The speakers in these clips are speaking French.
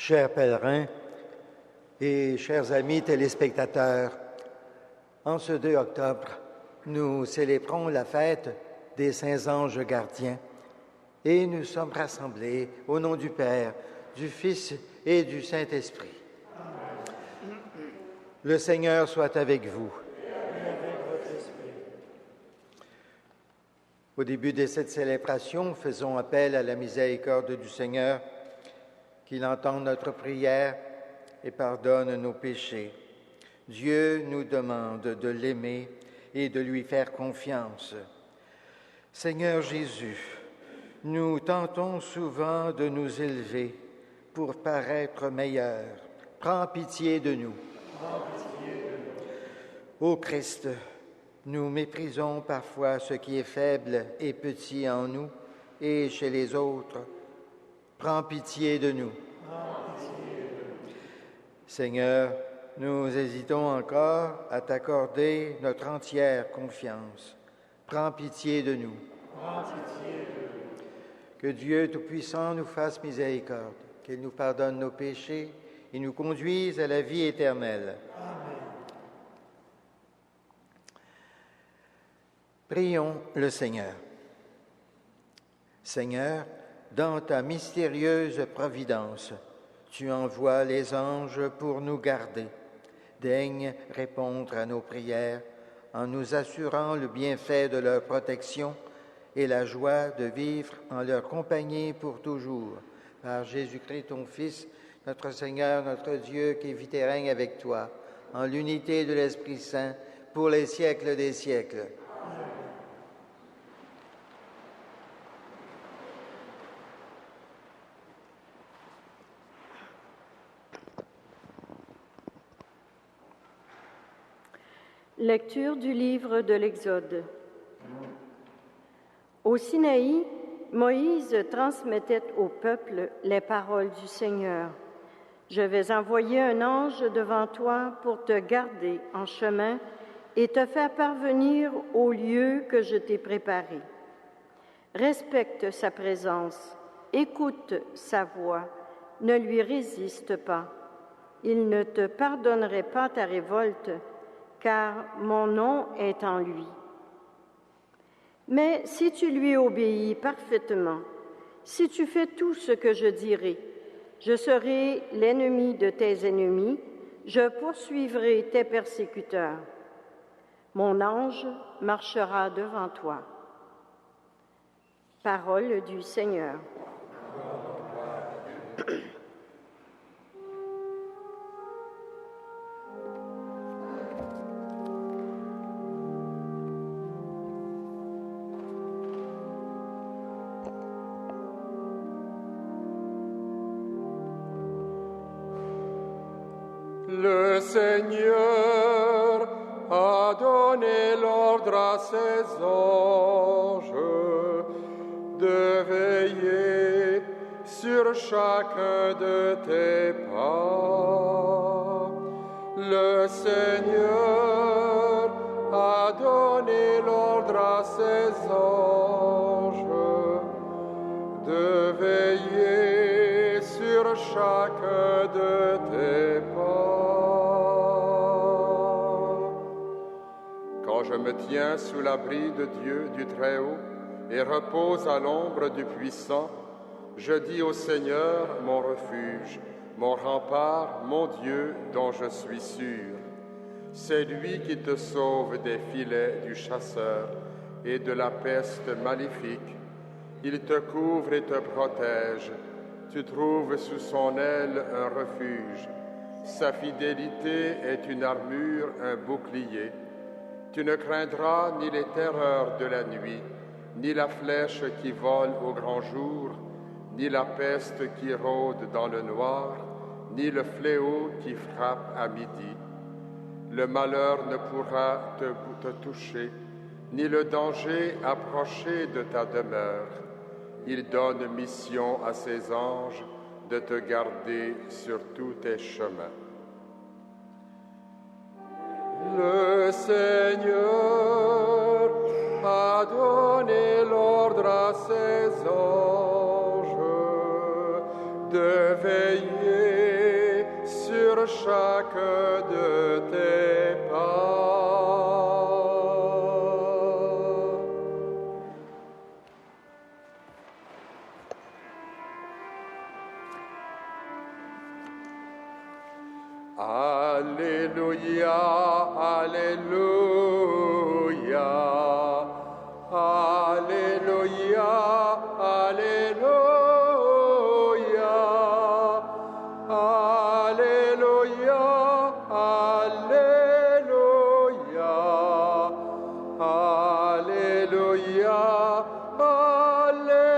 Chers pèlerins et chers amis téléspectateurs, en ce 2 octobre, nous célébrons la fête des Saints Anges Gardiens et nous sommes rassemblés au nom du Père, du Fils et du Saint-Esprit. Le Seigneur soit avec vous. Au début de cette célébration, faisons appel à la miséricorde du Seigneur, qu'il entende notre prière et pardonne nos péchés. Dieu nous demande de l'aimer et de lui faire confiance. Seigneur Jésus, nous tentons souvent de nous élever pour paraître meilleurs. Prends pitié de nous. Ô Christ, nous méprisons parfois ce qui est faible et petit en nous et chez les autres. Prends pitié de nous. Seigneur, nous hésitons encore à t'accorder notre entière confiance. Prends pitié de nous. Que Dieu Tout-Puissant nous fasse miséricorde, qu'il nous pardonne nos péchés et nous conduise à la vie éternelle. Amen. Prions le Seigneur. Seigneur, dans ta mystérieuse providence, tu envoies les anges pour nous garder. Daigne répondre à nos prières en nous assurant le bienfait de leur protection et la joie de vivre en leur compagnie pour toujours. Par Jésus-Christ, ton Fils, notre Seigneur, notre Dieu, qui vit et règne avec toi, en l'unité de l'Esprit Saint, pour les siècles des siècles. Amen. Lecture du livre de l'Exode. Au Sinaï, Moïse transmettait au peuple les paroles du Seigneur. « Je vais envoyer un ange devant toi pour te garder en chemin et te faire parvenir au lieu que je t'ai préparé. Respecte sa présence, écoute sa voix, ne lui résiste pas. Il ne te pardonnerait pas ta révolte, car mon nom est en lui. Mais si tu lui obéis parfaitement, si tu fais tout ce que je dirai, je serai l'ennemi de tes ennemis, je poursuivrai tes persécuteurs. Mon ange marchera devant toi. » Parole du Seigneur. Le Seigneur a donné l'ordre à ses anges de veiller sur chacun de tes pas. Le Seigneur a donné l'ordre à ses anges de veiller sur chacun de tes pas. Quand je me tiens sous l'abri de Dieu du Très-Haut et repose à l'ombre du Puissant, je dis au Seigneur, mon refuge, mon rempart, mon Dieu dont je suis sûr. C'est lui qui te sauve des filets du chasseur et de la peste maléfique. Il te couvre et te protège. Tu trouves sous son aile un refuge. Sa fidélité est une armure, un bouclier. Tu ne craindras ni les terreurs de la nuit, ni la flèche qui vole au grand jour, ni la peste qui rôde dans le noir, ni le fléau qui frappe à midi. Le malheur ne pourra te toucher, ni le danger approcher de ta demeure. Il donne mission à ses anges de te garder sur tous tes chemins. Le Seigneur a donné l'ordre à ses anges de veiller chaque de tes pas. Alléluia, Alléluia, Alléluia, Alléluia, Alléluia, Alléluia, Alléluia.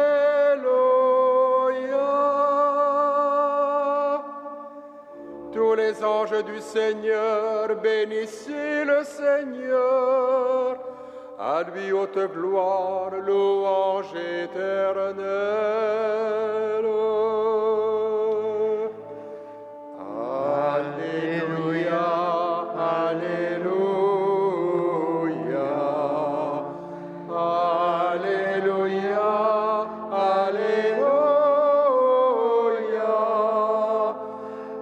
Tous les anges du Seigneur, bénissez le Seigneur. À lui haute gloire, louange éternelle. Alléluia, Alléluia, Alléluia,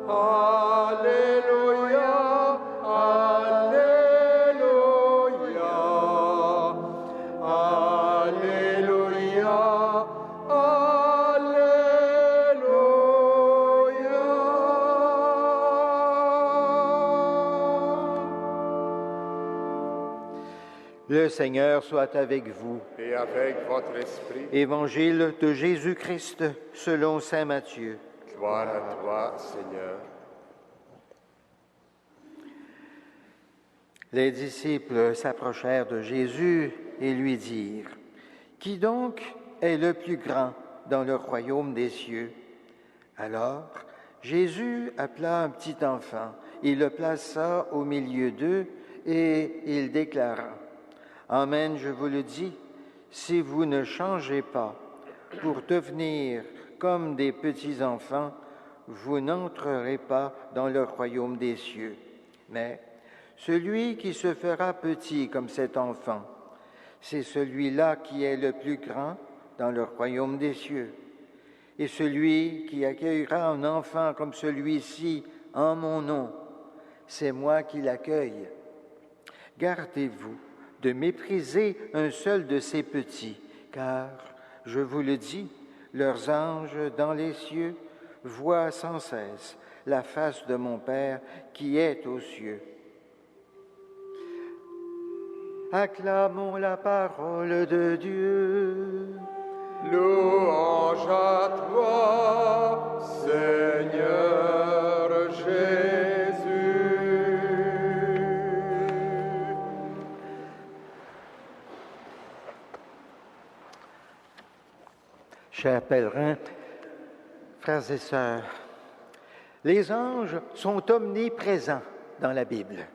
Alléluia, Alléluia, Alléluia, Le Seigneur soit avec vous. et avec votre esprit. Évangile de Jésus-Christ selon saint Matthieu. Gloire à toi, Seigneur. Les disciples s'approchèrent de Jésus et lui dirent, « Qui donc est le plus grand dans le royaume des cieux ?» Alors Jésus appela un petit enfant, il le plaça au milieu d'eux et il déclara, « Amen, je vous le dis, si vous ne changez pas pour devenir comme des petits-enfants, vous n'entrerez pas dans le royaume des cieux. Mais celui qui se fera petit comme cet enfant, c'est celui-là qui est le plus grand dans le royaume des cieux. Et celui qui accueillera un enfant comme celui-ci en mon nom, c'est moi qui l'accueille. Gardez-vous de mépriser un seul de ces petits, car, je vous le dis, leurs anges dans les cieux voient sans cesse la face de mon Père qui est aux cieux. Acclamons la parole de Dieu. Louange à toi, Seigneur Jésus. Chers pèlerins, frères et sœurs, les anges sont omniprésents dans la Bible.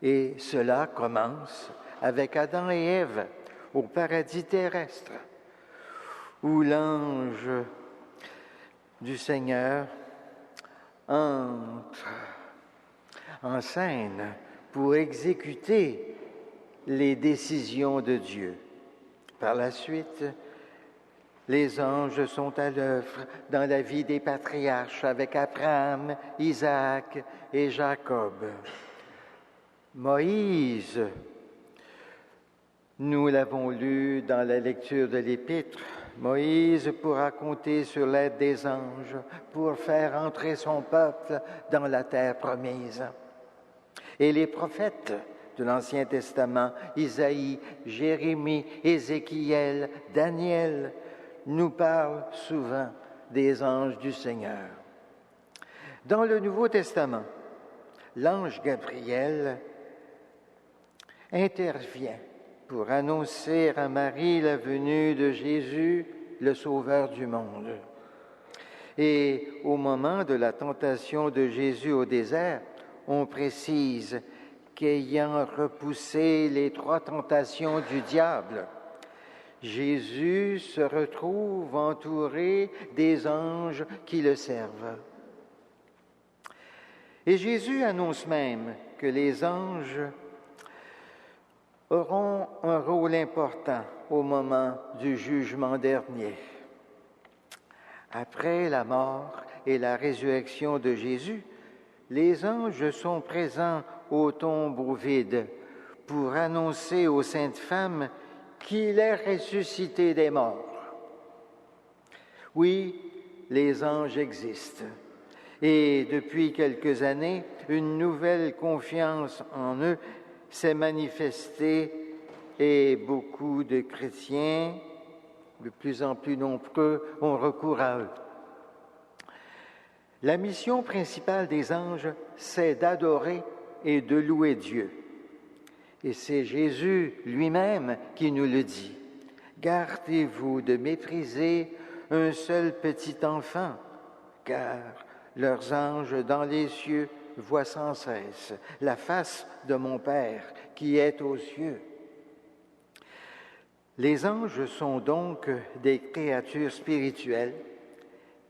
Et cela commence avec Adam et Ève au paradis terrestre, où l'ange du Seigneur entre en scène pour exécuter les décisions de Dieu. Par la suite, les anges sont à l'œuvre dans la vie des patriarches avec Abraham, Isaac et Jacob. Moïse, nous l'avons lu dans la lecture de l'Épître, Moïse pourra compter sur l'aide des anges pour faire entrer son peuple dans la terre promise. Et les prophètes de l'Ancien Testament, Isaïe, Jérémie, Ézéchiel, Daniel, nous parlent souvent des anges du Seigneur. Dans le Nouveau Testament, l'ange Gabriel intervient pour annoncer à Marie la venue de Jésus, le Sauveur du monde. Et au moment de la tentation de Jésus au désert, on précise qu'ayant repoussé les 3 tentations du diable, Jésus se retrouve entouré des anges qui le servent. Et Jésus annonce même que les anges auront un rôle important au moment du jugement dernier. Après la mort et la résurrection de Jésus, les anges sont présents aux tombeaux vides pour annoncer aux saintes femmes qu'il est ressuscité des morts. Oui, les anges existent. Et depuis quelques années, une nouvelle confiance en eux s'est manifestée et beaucoup de chrétiens, de plus en plus nombreux, ont recours à eux. La mission principale des anges, c'est d'adorer et de louer Dieu. Et c'est Jésus lui-même qui nous le dit. « Gardez-vous de mépriser un seul petit enfant, car leurs anges dans les cieux voient sans cesse la face de mon Père qui est aux cieux. » Les anges sont donc des créatures spirituelles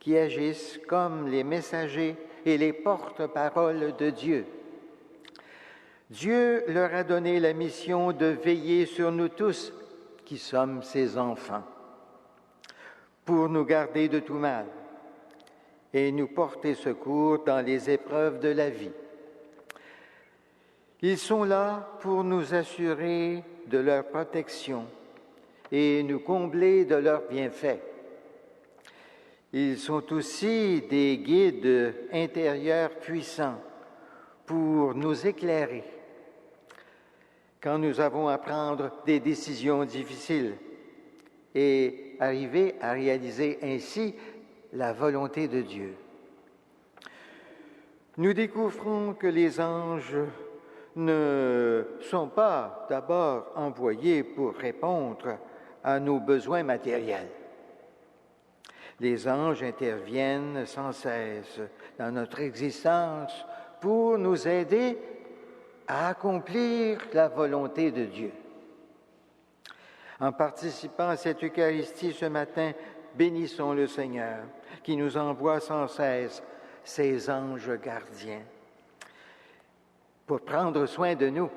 qui agissent comme les messagers et les porte-paroles de Dieu. Dieu leur a donné la mission de veiller sur nous tous, qui sommes ses enfants, pour nous garder de tout mal et nous porter secours dans les épreuves de la vie. Ils sont là pour nous assurer de leur protection et nous combler de leurs bienfaits. Ils sont aussi des guides intérieurs puissants pour nous éclairer quand nous avons à prendre des décisions difficiles et arriver à réaliser ainsi la volonté de Dieu. Nous découvrons que les anges ne sont pas d'abord envoyés pour répondre à nos besoins matériels. Les anges interviennent sans cesse dans notre existence pour nous aider à accomplir la volonté de Dieu. En participant à cette Eucharistie ce matin, bénissons le Seigneur qui nous envoie sans cesse ses anges gardiens pour prendre soin de nous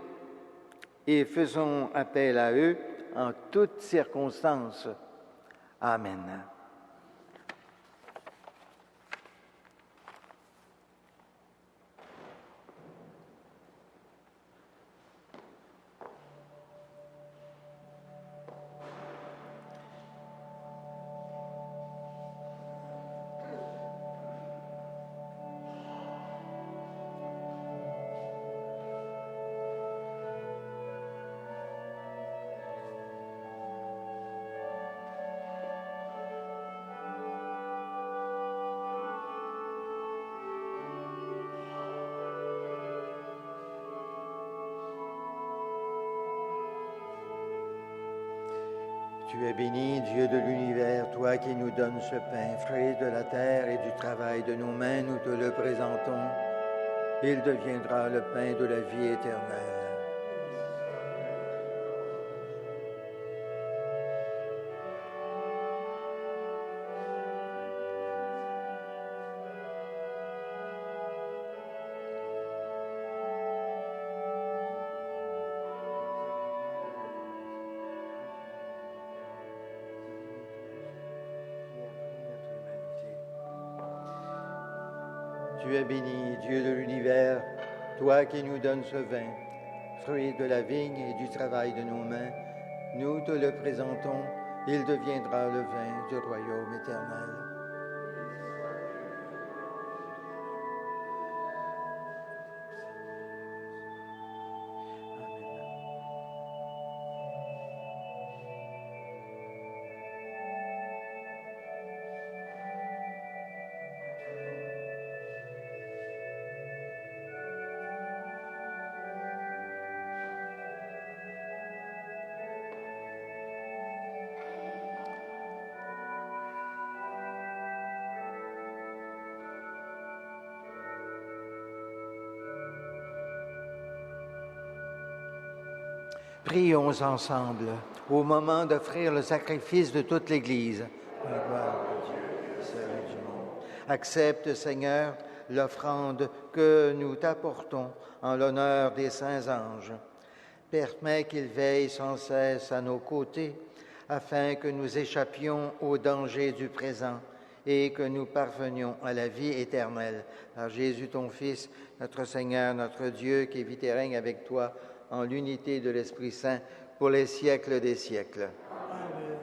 et faisons appel à eux en toutes circonstances. Amen. Tu es béni, Dieu de l'univers, toi qui nous donnes ce pain, fruit de la terre et du travail de nos mains, nous te le présentons. Il deviendra le pain de la vie éternelle. Tu es béni, Dieu de l'univers, toi qui nous donnes ce vin, fruit de la vigne et du travail de nos mains, nous te le présentons, il deviendra le vin du royaume éternel. Prions ensemble au moment d'offrir le sacrifice de toute l'Église. La gloire à Dieu, celle du monde. Accepte, Seigneur, l'offrande que nous t'apportons en l'honneur des saints anges. Permets qu'ils veillent sans cesse à nos côtés, afin que nous échappions aux dangers du présent et que nous parvenions à la vie éternelle. Par Jésus, ton Fils, notre Seigneur, notre Dieu, qui vit et règne avec toi en l'unité de l'Esprit Saint pour les siècles des siècles. Amen.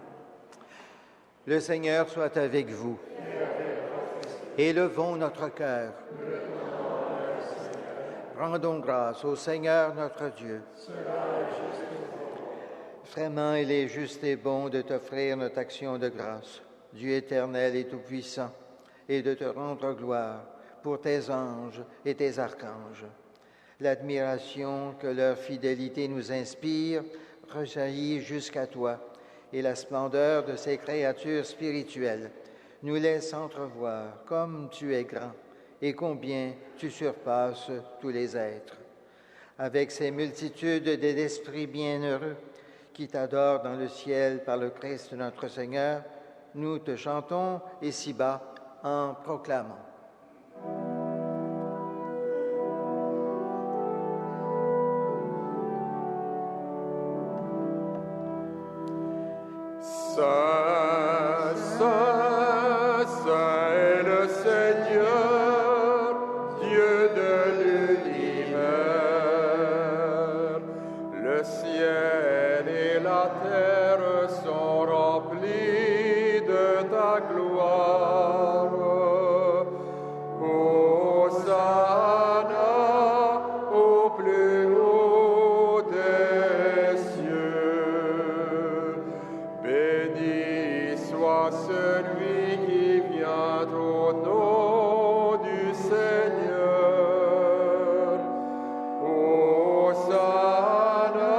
Le Seigneur soit avec vous. Élevons notre cœur. Rendons grâce au Seigneur notre Dieu. Vraiment, il est juste et bon de t'offrir notre action de grâce, Dieu éternel et tout-puissant, et de te rendre gloire pour tes anges et tes archanges. L'admiration que leur fidélité nous inspire rejaillit jusqu'à toi, et la splendeur de ces créatures spirituelles nous laisse entrevoir comme tu es grand et combien tu surpasses tous les êtres. Avec ces multitudes d'esprits bienheureux qui t'adorent dans le ciel par le Christ notre Seigneur, nous te chantons ici-bas en proclamant. Saint, Saint, Saint est le Seigneur, Dieu de l'univers. Le ciel et la terre sont remplis de ta gloire. Hosanna au plus haut des cieux. Béni soit celui qui vient au nom du Seigneur. Hosanna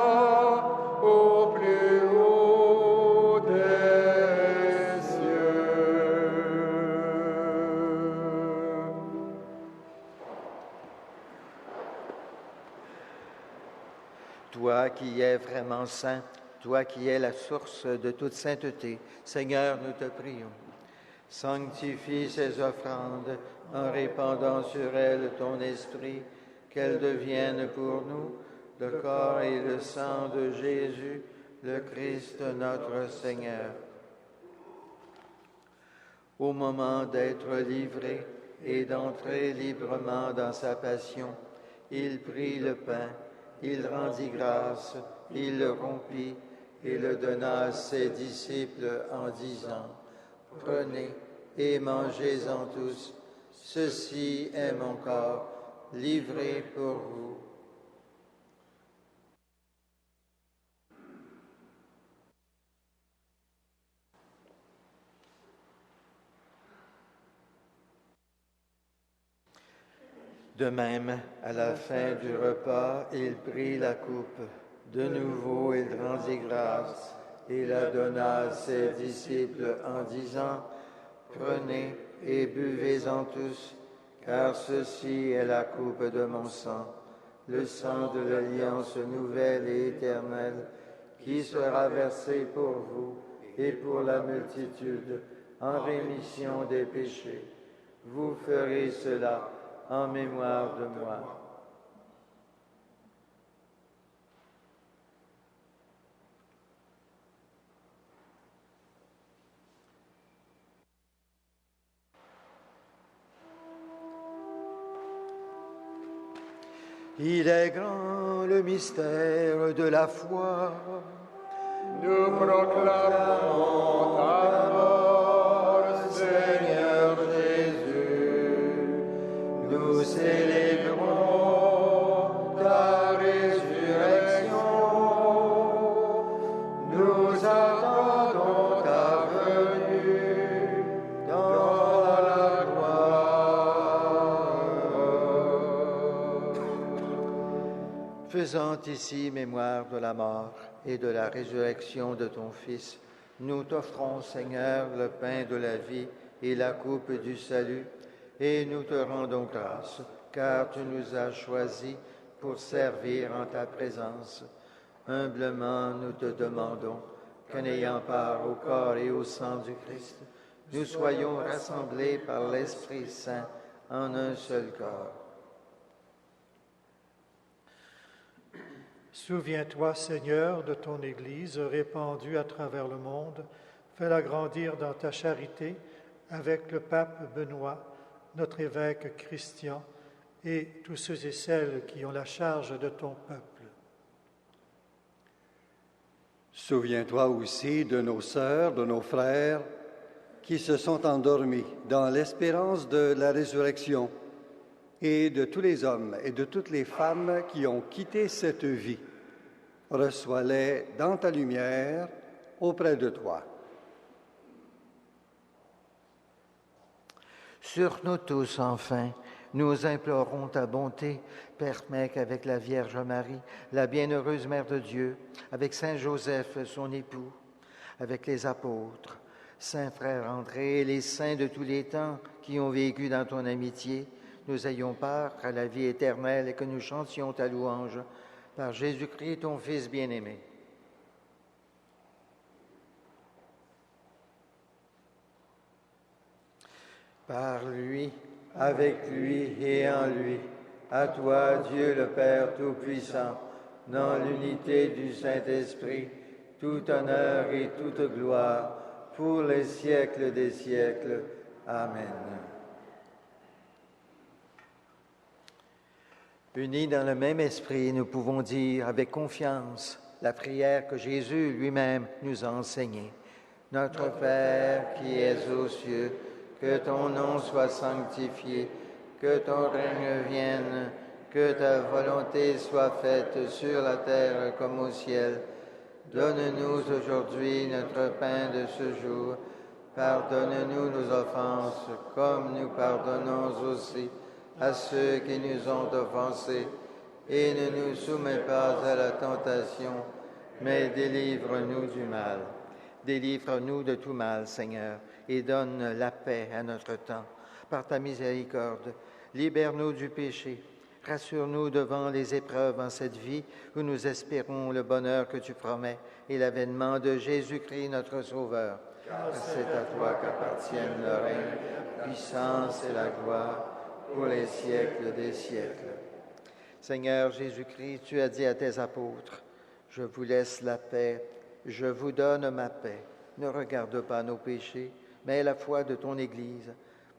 au plus haut des cieux. Toi qui es vraiment saint, toi qui es la source de toute sainteté, Seigneur, nous te prions. Sanctifie ces offrandes en répandant sur elles ton esprit, qu'elles deviennent pour nous le corps et le sang de Jésus, le Christ notre Seigneur. Au moment d'être livré et d'entrer librement dans sa passion, il prit le pain, il rendit grâce, il le rompit et le donna à ses disciples en disant, « Prenez et mangez-en tous, ceci est mon corps, livré pour vous. » De même, à la fin du repas, il prit la coupe. De nouveau, il rendit grâce et la donna à ses disciples en disant, « Prenez et buvez-en tous, car ceci est la coupe de mon sang, le sang de l'alliance nouvelle et éternelle, qui sera versé pour vous et pour la multitude en rémission des péchés. Vous ferez cela en mémoire de moi. » Il est grand le mystère de la foi. Nous proclamons ta mort, Seigneur Jésus. Nous célébrons ta résurrection. Nous attendons ta venue dans la gloire. Faisant ici mémoire de la mort et de la résurrection de ton Fils, nous t'offrons, Seigneur, le pain de la vie et la coupe du salut, et nous te rendons grâce, car tu nous as choisis pour servir en ta présence. Humblement, nous te demandons qu'en ayant part au corps et au sang du Christ, nous soyons rassemblés par l'Esprit Saint en un seul corps. Souviens-toi, Seigneur, de ton Église répandue à travers le monde. Fais-la grandir dans ta charité avec le pape Benoît, notre évêque Christian, et tous ceux et celles qui ont la charge de ton peuple. Souviens-toi aussi de nos sœurs, de nos frères qui se sont endormis dans l'espérance de la résurrection et de tous les hommes et de toutes les femmes qui ont quitté cette vie. Reçois-les dans ta lumière auprès de toi. Sur nous tous, enfin, nous implorons ta bonté. Permets qu'avec la Vierge Marie, la bienheureuse Mère de Dieu, avec Saint Joseph, son époux, avec les apôtres, Saint Frère André et les saints de tous les temps qui ont vécu dans ton amitié, nous ayons part à la vie éternelle et que nous chantions ta louange par Jésus-Christ, ton Fils bien-aimé. Par lui, avec lui et en lui, à toi, Dieu le Père Tout-Puissant, dans l'unité du Saint-Esprit, tout honneur et toute gloire, pour les siècles des siècles. Amen. Unis dans le même esprit, nous pouvons dire avec confiance la prière que Jésus lui-même nous a enseignée. Notre Père qui es aux cieux, que ton nom soit sanctifié, que ton règne vienne, que ta volonté soit faite sur la terre comme au ciel. Donne-nous aujourd'hui notre pain de ce jour. Pardonne-nous nos offenses, comme nous pardonnons aussi à ceux qui nous ont offensés. Et ne nous soumets pas à la tentation, mais délivre-nous du mal. Délivre-nous de tout mal, Seigneur, et donne la paix à notre temps. Par ta miséricorde, libère-nous du péché. Rassure-nous devant les épreuves en cette vie où nous espérons le bonheur que tu promets et l'avènement de Jésus-Christ, notre Sauveur. Car c'est à toi qu'appartiennent le règne, la puissance et la gloire pour les siècles des siècles. Seigneur Jésus-Christ, tu as dit à tes apôtres, « Je vous laisse la paix, je vous donne ma paix. Ne regarde pas nos péchés, mais la foi de ton Église.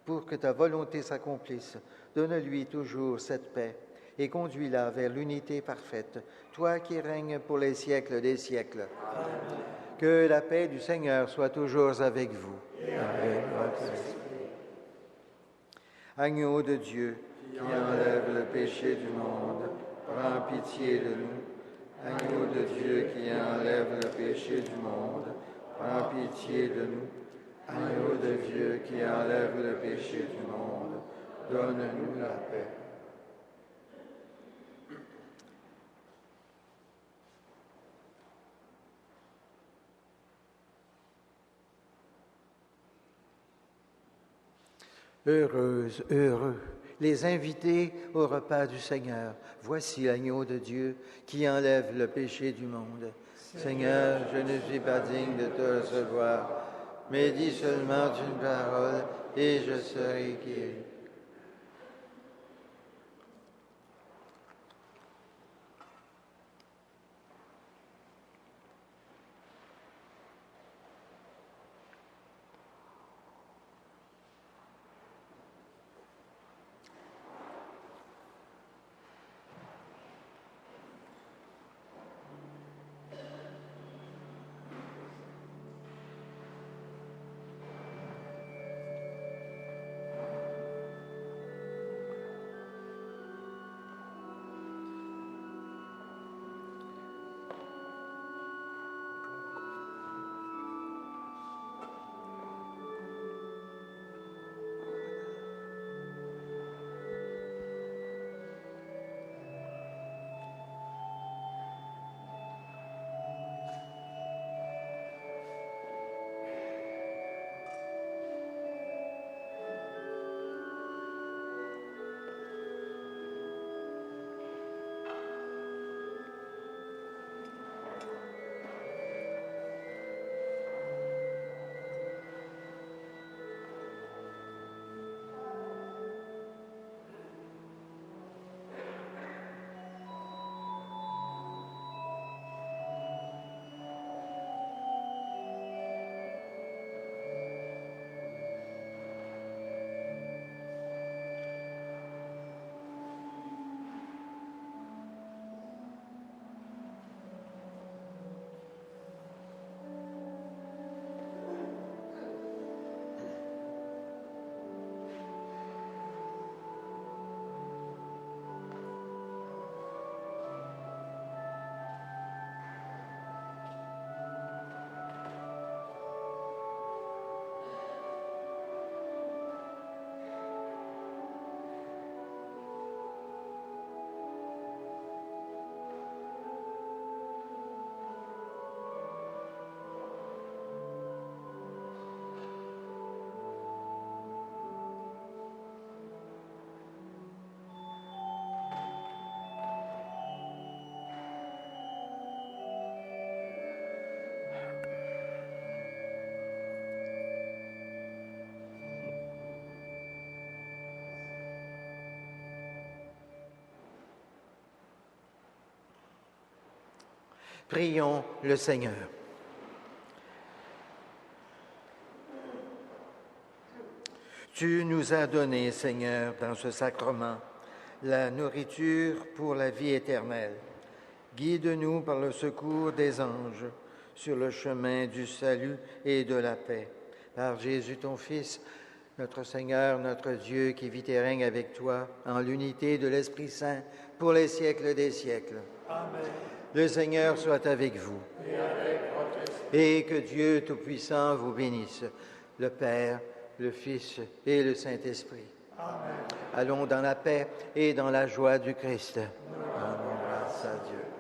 Pour que ta volonté s'accomplisse, donne-lui toujours cette paix et conduis-la vers l'unité parfaite, toi qui règnes pour les siècles des siècles. Amen. Que la paix du Seigneur soit toujours avec vous. Et avec votre esprit. Agneau de Dieu, qui enlève le péché du monde, prends pitié de nous. Agneau de Dieu qui enlève le péché du monde, prends pitié de nous. Agneau de Dieu qui enlève le péché du monde, donne-nous la paix. Heureuses, heureux, les invités au repas du Seigneur. Voici l'agneau de Dieu qui enlève le péché du monde. Seigneur, je ne suis pas digne de te recevoir, mais dis seulement une parole et je serai guéri. Prions le Seigneur. Tu nous as donné, Seigneur, dans ce sacrement, la nourriture pour la vie éternelle. Guide-nous par le secours des anges sur le chemin du salut et de la paix. Par Jésus, ton Fils, notre Seigneur, notre Dieu, qui vit et règne avec toi, en l'unité de l'Esprit Saint, pour les siècles des siècles. Amen. Le Seigneur soit avec vous. Et avec votre esprit. Et que Dieu Tout-Puissant vous bénisse, le Père, le Fils et le Saint-Esprit. Amen. Allons dans la paix et dans la joie du Christ. Rendons grâce à Dieu.